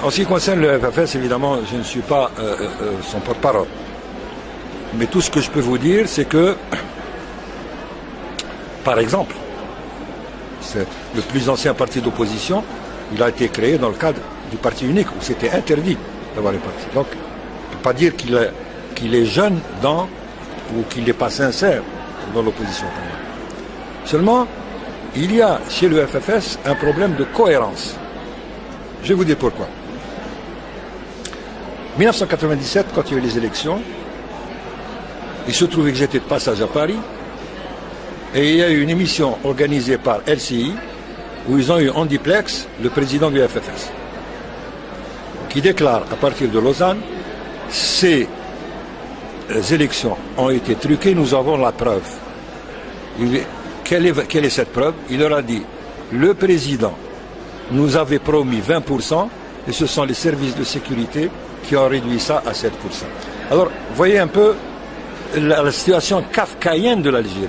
En ce qui concerne le FFS, évidemment, je ne suis pas son porte-parole. Mais tout ce que je peux vous dire, c'est que, par exemple, c'est le plus ancien parti d'opposition, il a été créé dans le cadre du parti unique, où c'était interdit d'avoir les partis. Donc, on ne peut pas dire qu'il est jeune dans, ou qu'il n'est pas sincère dans l'opposition. Seulement, il y a chez le FFS un problème de cohérence. Je vais vous dire pourquoi. 1997, quand il y a eu les élections, il se trouvait que j'étais de passage à Paris, et il y a eu une émission organisée par LCI, où ils ont eu en duplex le président du FFS, qui déclare à partir de Lausanne, ces élections ont été truquées, nous avons la preuve. Quelle est cette preuve? Il leur a dit, le président nous avait promis 20%, et ce sont les services de sécurité qui ont réduit ça à 7%. Alors, voyez un peu la situation kafkaïenne de l'Algérie,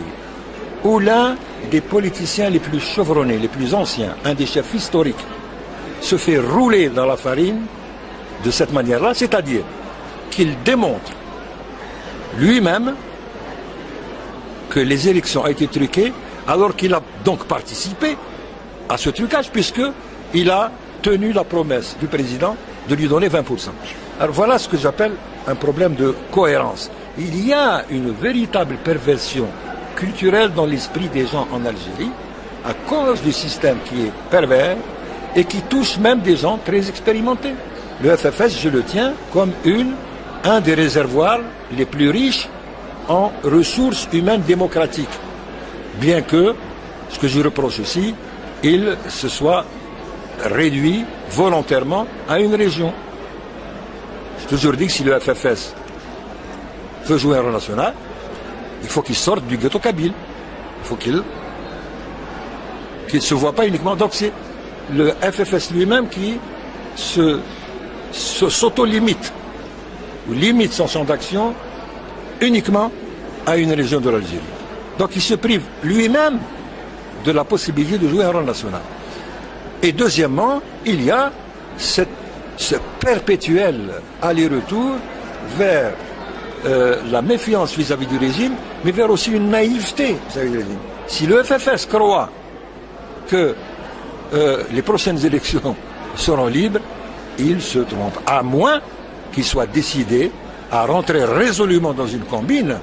où l'un des politiciens les plus chevronnés, les plus anciens, un des chefs historiques, se fait rouler dans la farine de cette manière-là, c'est-à-dire qu'il démontre lui-même que les élections ont été truquées, alors qu'il a donc participé à ce trucage, puisqu'il a tenu la promesse du président de lui donner 20%. Alors voilà ce que j'appelle un problème de cohérence. Il y a une véritable perversion culturelle dans l'esprit des gens en Algérie, à cause du système qui est pervers et qui touche même des gens très expérimentés. Le FFS, je le tiens comme un des réservoirs les plus riches en ressources humaines démocratiques. Bien que, ce que je reproche aussi, il se soit réduit volontairement à une région. J'ai toujours dit que si le FFS veut jouer un rôle national, il faut qu'il sorte du ghetto kabyle. Il faut qu'il ne se voit pas uniquement. Donc c'est le FFS lui-même qui s'auto-limite, ou limite son champ d'action uniquement à une région de l'Algérie. Donc il se prive lui-même de la possibilité de jouer un rôle national. Et deuxièmement, il y a ce perpétuel aller-retour vers la méfiance vis-à-vis du régime, mais vers aussi une naïveté vis-à-vis du régime. Si le FFS croit que les prochaines élections seront libres, il se trompe, à moins qu'il soit décidé à rentrer résolument dans une combine,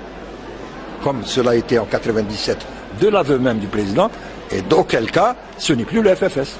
comme cela a été en 1997, de l'aveu même du président, et d'auquel cas, ce n'est plus le FFS.